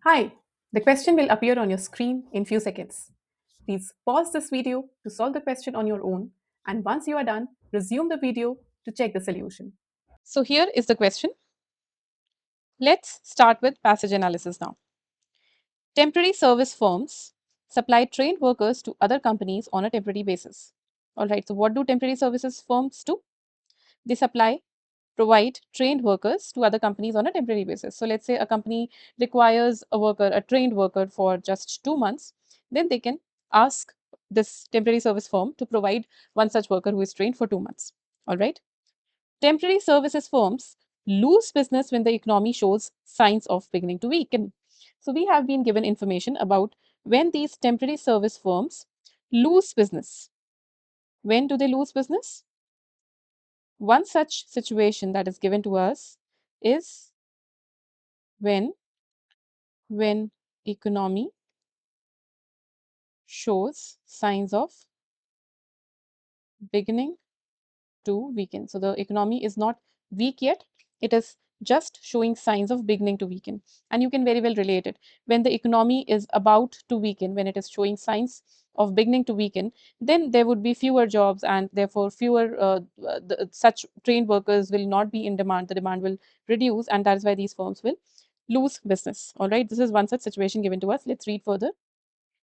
Hi, the question will appear on your screen in few seconds. Please pause this video to solve the question on your own, and once you are done, resume the video to check the solution. So here is the question. Let's start with passage analysis now. Temporary service firms supply trained workers to other companies on a temporary basis. All right, so what do temporary services firms do? They provide trained workers to other companies on a temporary basis. So let's say a company requires a trained worker for just 2 months, then they can ask this temporary service firm to provide one such worker who is trained for 2 months. All right. Temporary services firms lose business when the economy shows signs of beginning to weaken. So we have been given information about when these temporary service firms lose business. When do they lose business? One such situation that is given to us is when economy shows signs of beginning to weaken. So the economy is not weak yet, it is just showing signs of beginning to weaken. And you can very well relate it. When the economy is about to weaken, when it is showing signs of beginning to weaken, then there would be fewer jobs and therefore fewer such trained workers will not be in demand. The demand will reduce, and that is why these firms will lose business. All right, this is one such situation given to us. Let's read further.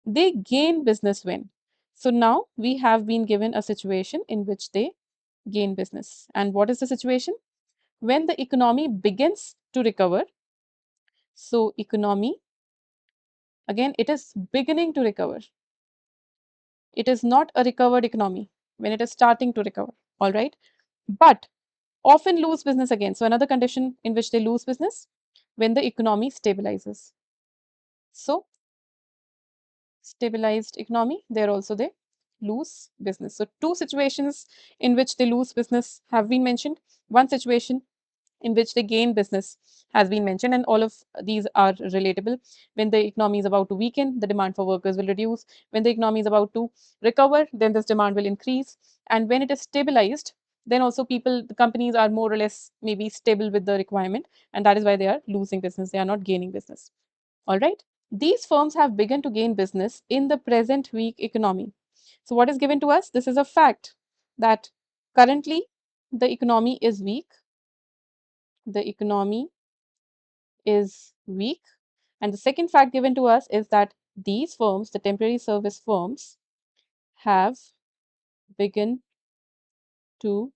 They gain business when. So now we have been given a situation in which they gain business. And what is the situation? When the economy begins to recover. So economy, again, it is beginning to recover. It is not a recovered economy when it is starting to recover. All right. But often lose business again. So another condition in which they lose business, when the economy stabilizes. So stabilized economy, there also they lose business. So two situations in which they lose business have been mentioned. One situation in which they gain business has been mentioned, and all of these are relatable. When the economy is about to weaken, the demand for workers will reduce. When the economy is about to recover, then this demand will increase. And when it is stabilized, then also the companies are more or less maybe stable with the requirement, and that is why they are losing business. They are not gaining business. All right. These firms have begun to gain business in the present weak economy. So, what is given to us? This is a fact that currently the economy is weak. The economy is weak. And the second fact given to us is that these firms, the temporary service firms, have begun to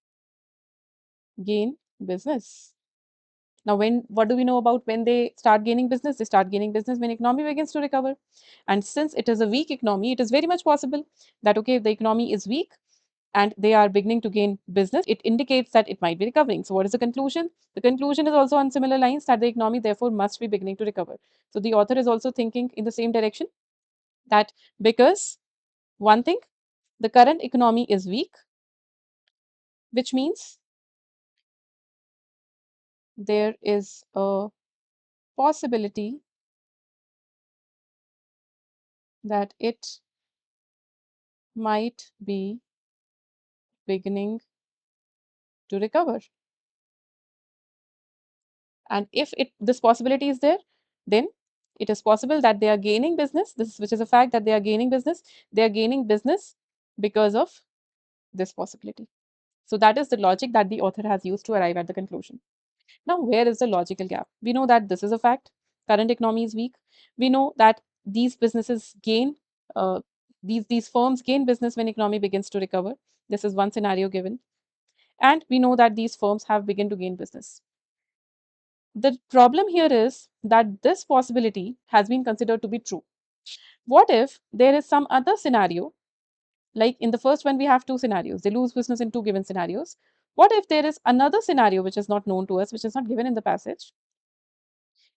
gain business. Now, what do we know about when they start gaining business? They start gaining business when economy begins to recover. And since it is a weak economy, it is very much possible that, okay, if the economy is weak and they are beginning to gain business, it indicates that it might be recovering. So what is the conclusion? The conclusion is also on similar lines, that the economy therefore must be beginning to recover. So the author is also thinking in the same direction, that because one thing, the current economy is weak, which means there is a possibility that it might be beginning to recover. And if this possibility is there, then it is possible that they are gaining business, which is a fact that they are gaining business. They are gaining business because of this possibility. So that is the logic that the author has used to arrive at the conclusion. Now, where is the logical gap? We know that this is a fact. Current economy is weak. We know that these businesses gain, these firms gain business when economy begins to recover. This is one scenario given. And we know that these firms have begun to gain business. The problem here is that this possibility has been considered to be true. What if there is some other scenario? Like in the first one, we have two scenarios. They lose business in two given scenarios. What if there is another scenario which is not known to us, which is not given in the passage,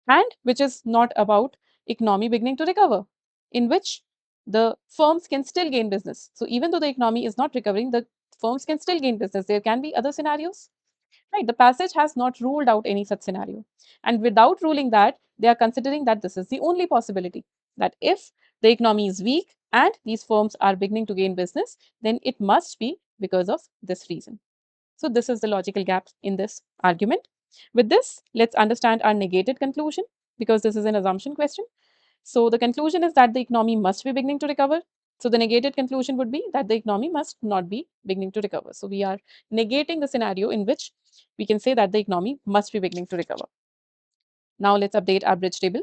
and which is not about economy beginning to recover, in which the firms can still gain business? So even though the economy is not recovering, the firms can still gain business. There can be other scenarios. Right, the passage has not ruled out any such scenario. And without ruling that, they are considering that this is the only possibility, that if the economy is weak and these firms are beginning to gain business, then it must be because of this reason. So this is the logical gap in this argument. With this, let's understand our negated conclusion. because this is an assumption question. So the conclusion is that the economy must be beginning to recover. So the negated conclusion would be that the economy must not be beginning to recover. So we are negating the scenario in which we can say that the economy must be beginning to recover. Now let's update our bridge table.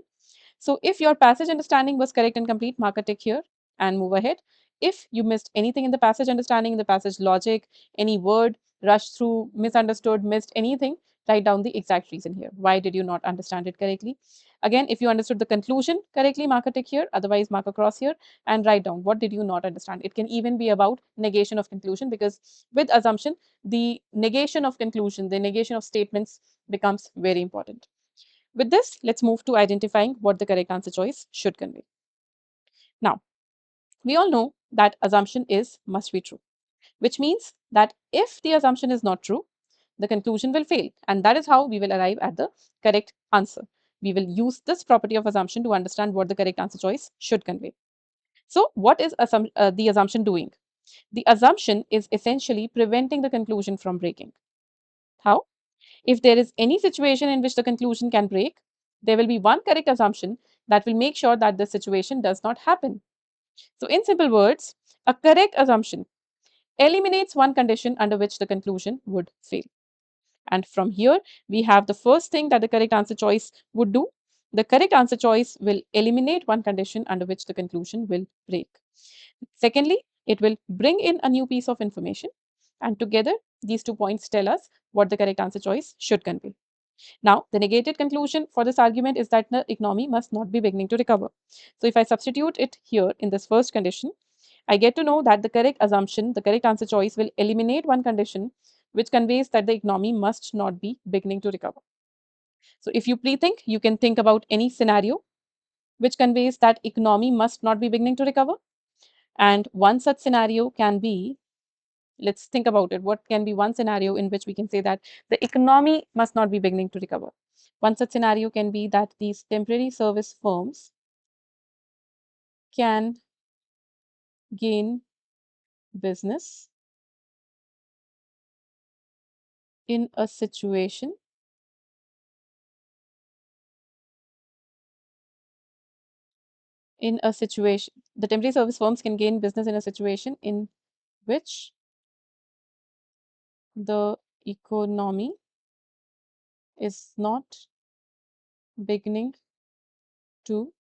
So if your passage understanding was correct and complete, mark a tick here and move ahead. If you missed anything in the passage understanding, in the passage logic, any word rushed through, misunderstood, missed anything, write down the exact reason here. Why did you not understand it correctly? Again, if you understood the conclusion correctly, mark a tick here, otherwise mark a cross here and write down what did you not understand. It can even be about negation of conclusion, because with assumption, the negation of conclusion, the negation of statements becomes very important. With this, let's move to identifying what the correct answer choice should convey. Now, we all know that assumption is must be true, which means that if the assumption is not true, the conclusion will fail. And that is how we will arrive at the correct answer. We will use this property of assumption to understand what the correct answer choice should convey. So, what is the assumption doing? The assumption is essentially preventing the conclusion from breaking. How? If there is any situation in which the conclusion can break, there will be one correct assumption that will make sure that the situation does not happen. So, in simple words, a correct assumption eliminates one condition under which the conclusion would fail. And from here, we have the first thing that the correct answer choice would do. The correct answer choice will eliminate one condition under which the conclusion will break. Secondly, it will bring in a new piece of information. And together, these 2 points tell us what the correct answer choice should convey. Now, the negated conclusion for this argument is that the economy must not be beginning to recover. So, if I substitute it here in this first condition, I get to know that the correct assumption, the correct answer choice will eliminate one condition which conveys that the economy must not be beginning to recover. So, if you pre-think, you can think about any scenario which conveys that economy must not be beginning to recover. And one such scenario can be, let's think about it. What can be one scenario in which we can say that the economy must not be beginning to recover? One such scenario can be that these temporary service firms can gain business in a situation the temporary service firms can gain business in a situation in which the economy is not beginning to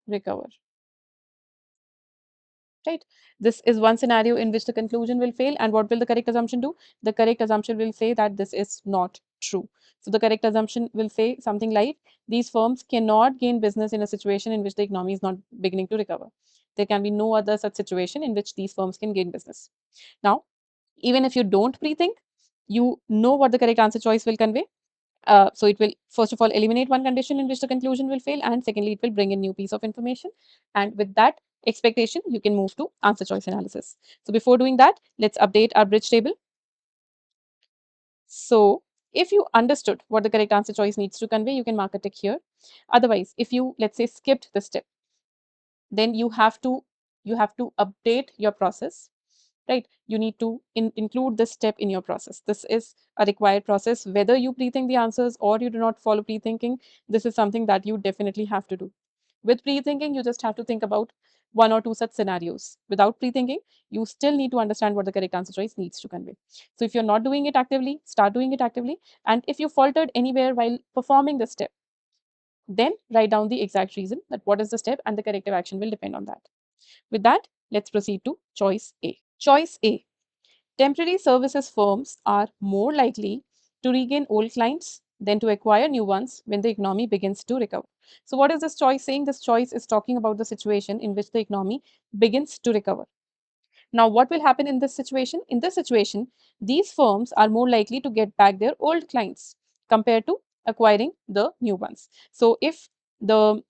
recover. Right? This is one scenario in which the conclusion will fail. And what will the correct assumption do? The correct assumption will say that this is not true. So the correct assumption will say something like these firms cannot gain business in a situation in which the economy is not beginning to recover. There can be no other such situation in which these firms can gain business. Now, even if you don't pre-think, you know what the correct answer choice will convey. So it will first of all eliminate one condition in which the conclusion will fail, and secondly, it will bring a new piece of information. And with that expectation, you can move to answer choice analysis. So before doing that, let's update our bridge table. So if you understood what the correct answer choice needs to convey, you can mark a tick here. Otherwise, if you, let's say, skipped the step, then you have to update your process, right? You need to include this step in your process. This is a required process. Whether you pre-think the answers or you do not follow pre-thinking, this is something that you definitely have to do. With pre-thinking, you just have to think about one or two such scenarios. Without pre-thinking, you still need to understand what the correct answer choice needs to convey. So if you're not doing it actively, start doing it actively. And if you faltered anywhere while performing the step, then write down the exact reason, that what is the step, and the corrective action will depend on that. With that, let's proceed to choice A. Choice A. Temporary services firms are more likely to regain old clients than to acquire new ones when the economy begins to recover. So, what is this choice saying? This choice is talking about the situation in which the economy begins to recover. Now, what will happen in this situation? In this situation, these firms are more likely to get back their old clients compared to acquiring the new ones. So, if the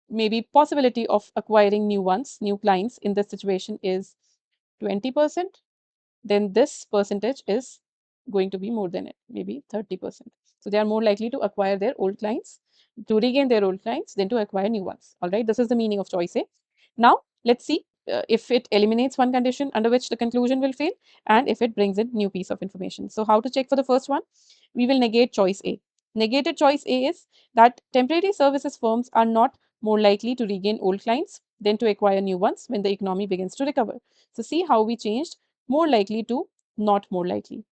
maybe possibility of acquiring new clients in this situation is 20%, then this percentage is going to be more than it, maybe 30%. So they are more likely to acquire their old clients, to regain their old clients, than to acquire new ones. All right, this is the meaning of choice A. Now, let's see if it eliminates one condition under which the conclusion will fail, and if it brings in new piece of information. So how to check for the first one? We will negate choice A. Negated choice A is that temporary services firms are not more likely to regain old clients than to acquire new ones when the economy begins to recover. So, see how we changed more likely to not more likely.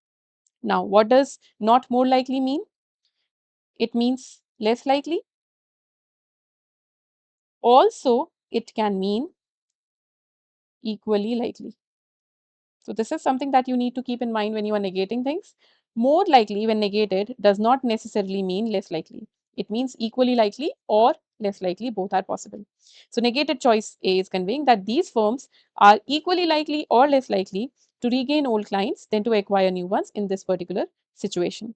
Now, what does not more likely mean? It means less likely. Also, it can mean equally likely. So, this is something that you need to keep in mind when you are negating things. More likely, when negated, does not necessarily mean less likely. It means equally likely or less likely, both are possible. So, negated choice A is conveying that these firms are equally likely or less likely to regain old clients than to acquire new ones in this particular situation.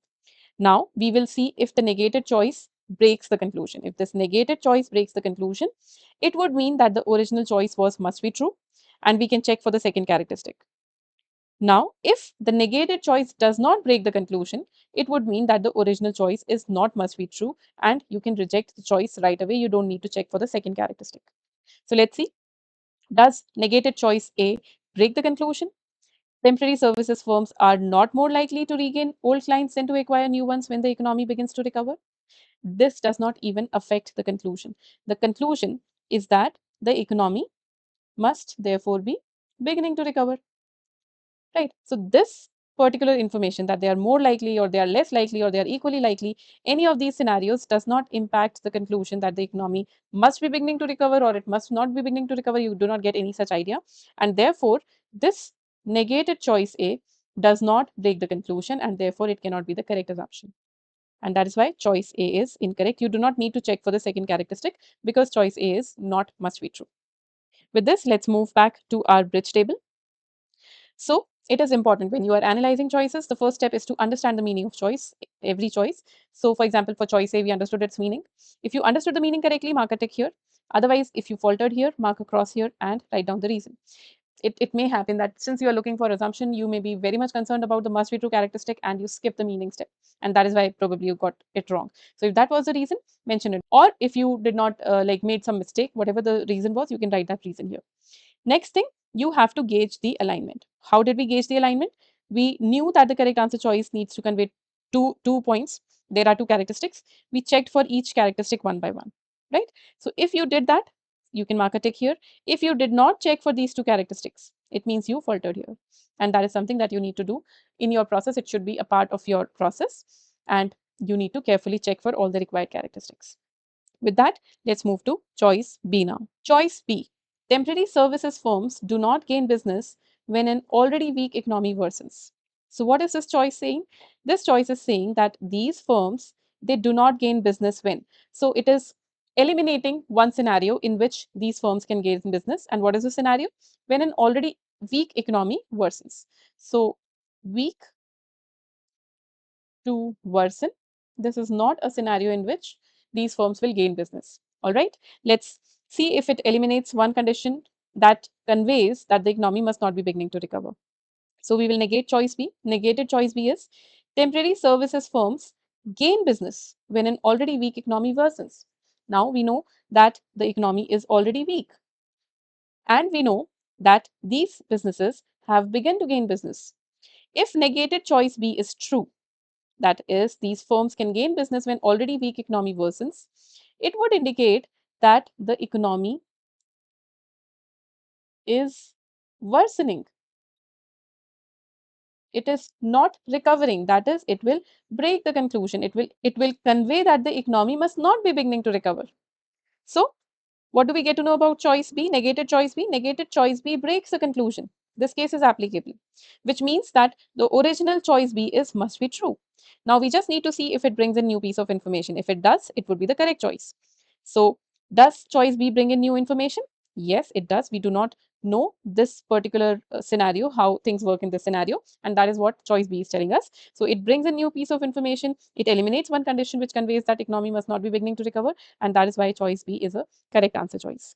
Now, we will see if the negated choice breaks the conclusion. If this negated choice breaks the conclusion, it would mean that the original choice was must be true, and we can check for the second characteristic. Now, if the negated choice does not break the conclusion, it would mean that the original choice is not must be true, and you can reject the choice right away. You don't need to check for the second characteristic. So let's see, does negated choice A break the conclusion? Temporary services firms are not more likely to regain old clients than to acquire new ones when the economy begins to recover. This does not even affect the conclusion. The conclusion is that the economy must therefore be beginning to recover. Right. So this particular information that they are more likely or they are less likely or they are equally likely, any of these scenarios does not impact the conclusion that the economy must be beginning to recover or it must not be beginning to recover. You do not get any such idea. And therefore, this negated choice A does not break the conclusion and therefore it cannot be the correct assumption. And that is why choice A is incorrect. You do not need to check for the second characteristic because choice A is not must be true. With this, let's move back to our bridge table. So it is important when you are analyzing choices, the first step is to understand the meaning of choice, every choice. So for example, for choice A, we understood its meaning. If you understood the meaning correctly, mark a tick here. Otherwise, if you faltered here, mark a cross here and write down the reason. It may happen that since you are looking for assumption, you may be very much concerned about the must be true characteristic and you skip the meaning step. And that is why probably you got it wrong. So if that was the reason, mention it. Or if you did not like made some mistake, whatever the reason was, you can write that reason here. Next thing, you have to gauge the alignment. How did we gauge the alignment? We knew that the correct answer choice needs to convey two points. There are two characteristics. We checked for each characteristic one by one, right? So if you did that, you can mark a tick here. If you did not check for these two characteristics, it means you faltered here. And that is something that you need to do in your process. It should be a part of your process. And you need to carefully check for all the required characteristics. With that, let's move to choice B now. Choice B. Temporary services firms do not gain business when an already weak economy worsens. So what is this choice saying? This choice is saying that these firms, they do not gain business when. So it is eliminating one scenario in which these firms can gain business. And what is the scenario? When an already weak economy worsens. So weak to worsen. This is not a scenario in which these firms will gain business. All right, let's see if it eliminates one condition that conveys that the economy must not be beginning to recover. So we will negate choice B. Negated choice B is temporary services firms gain business when an already weak economy worsens. Now we know that the economy is already weak. And we know that these businesses have begun to gain business. If negated choice B is true, that is, these firms can gain business when already weak economy worsens, it would indicate that the economy is worsening. It is not recovering. That is, it will break the conclusion. It will convey that the economy must not be beginning to recover. So what do we get to know about choice B? Negated choice B. Negated choice B breaks the conclusion. This case is applicable, which means that the original choice B is must be true. Now we just need to see if it brings a new piece of information. If it does, it would be the correct choice. So does choice B bring in new information? Yes, it does. We do not know this particular scenario, how things work in this scenario. And that is what choice B is telling us. So it brings a new piece of information. It eliminates one condition which conveys that economy must not be beginning to recover. And that is why choice B is a correct answer choice.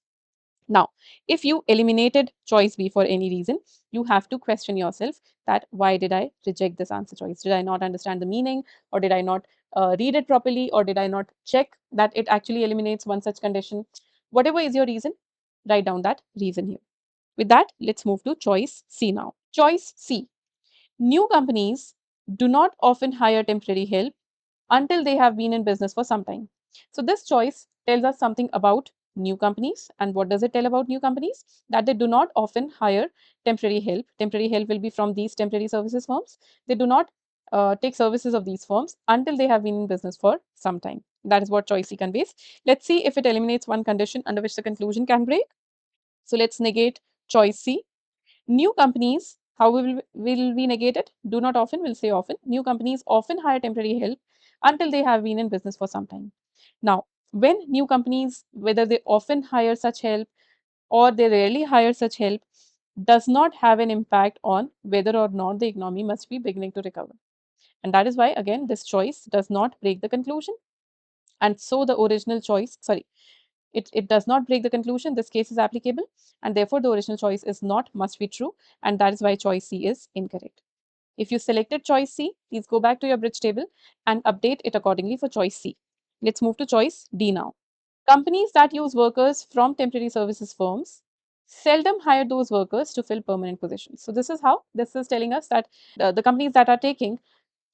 Now, if you eliminated choice B for any reason, you have to question yourself that why did I reject this answer choice? Did I not understand the meaning, or did I not read it properly, or did I not check that it actually eliminates one such condition? Whatever is your reason, write down that reason here. With that, let's move to choice C now. Choice C. New companies do not often hire temporary help until they have been in business for some time. So this choice tells us something about new companies. And what does it tell about new companies? That they do not often hire temporary help. Temporary help will be from these temporary services firms. They do not take services of these firms until they have been in business for some time. That is what choice C conveys. Let's see if it eliminates one condition under which the conclusion can break. So let's negate choice C. New companies, how will we negate it? Do not often, will say often. New companies often hire temporary help until they have been in business for some time. Now, when new companies, whether they often hire such help or they rarely hire such help, does not have an impact on whether or not the economy must be beginning to recover. And that is why, again, this choice does not break the conclusion. And so the original choice, sorry, it does not break the conclusion. This case is applicable, and therefore the original choice is not must be true, and that is why choice C is incorrect. If you selected choice C, please go back to your bridge table and update it accordingly for choice C. Let's move to choice D now. Companies that use workers from temporary services firms seldom hire those workers to fill permanent positions. So this is how this is telling us that the companies that are taking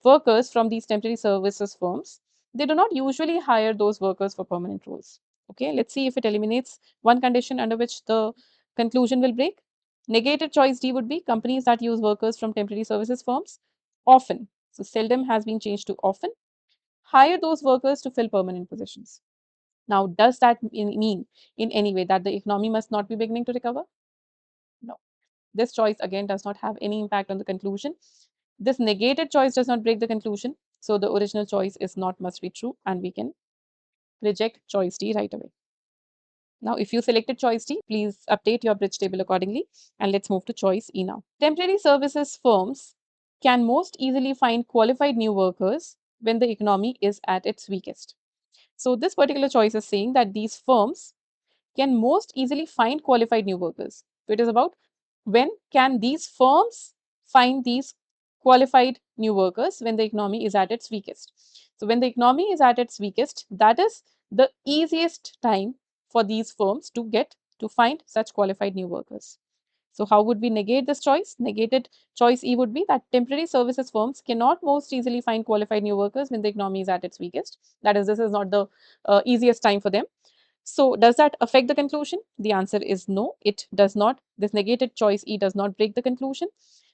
workers from these temporary services firms, they do not usually hire those workers for permanent roles. Okay, let's see if it eliminates one condition under which the conclusion will break. Negated choice D would be companies that use workers from temporary services firms often. So seldom has been changed to often. Hire those workers to fill permanent positions. Now, does that mean in any way that the economy must not be beginning to recover? No. This choice again does not have any impact on the conclusion. This negated choice does not break the conclusion. So the original choice is not must be true, and we can reject choice D right away. Now, if you selected choice D, please update your bridge table accordingly. And let's move to choice E now. Temporary services firms can most easily find qualified new workers when the economy is at its weakest. So this particular choice is saying that these firms can most easily find qualified new workers. So it is about when can these firms find these qualified new workers when the economy is at its weakest. So when the economy is at its weakest, that is the easiest time for these firms to get to find such qualified new workers. So how would we negate this choice? Negated choice E would be that temporary services firms cannot most easily find qualified new workers when the economy is at its weakest. That is, this is not the easiest time for them. So does that affect the conclusion? The answer is no, it does not. This negated choice E does not break the conclusion.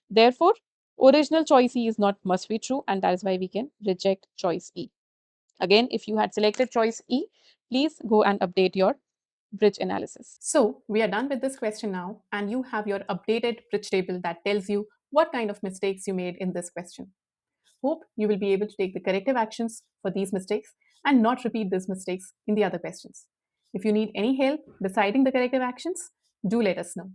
Therefore, original choice E is not must be true, and that is why we can reject choice E. Again, if you had selected choice E, please go and update your bridge analysis. So we are done with this question now, and you have your updated bridge table that tells you what kind of mistakes you made in this question. Hope you will be able to take the corrective actions for these mistakes and not repeat these mistakes in the other questions. If you need any help deciding the corrective actions, do let us know.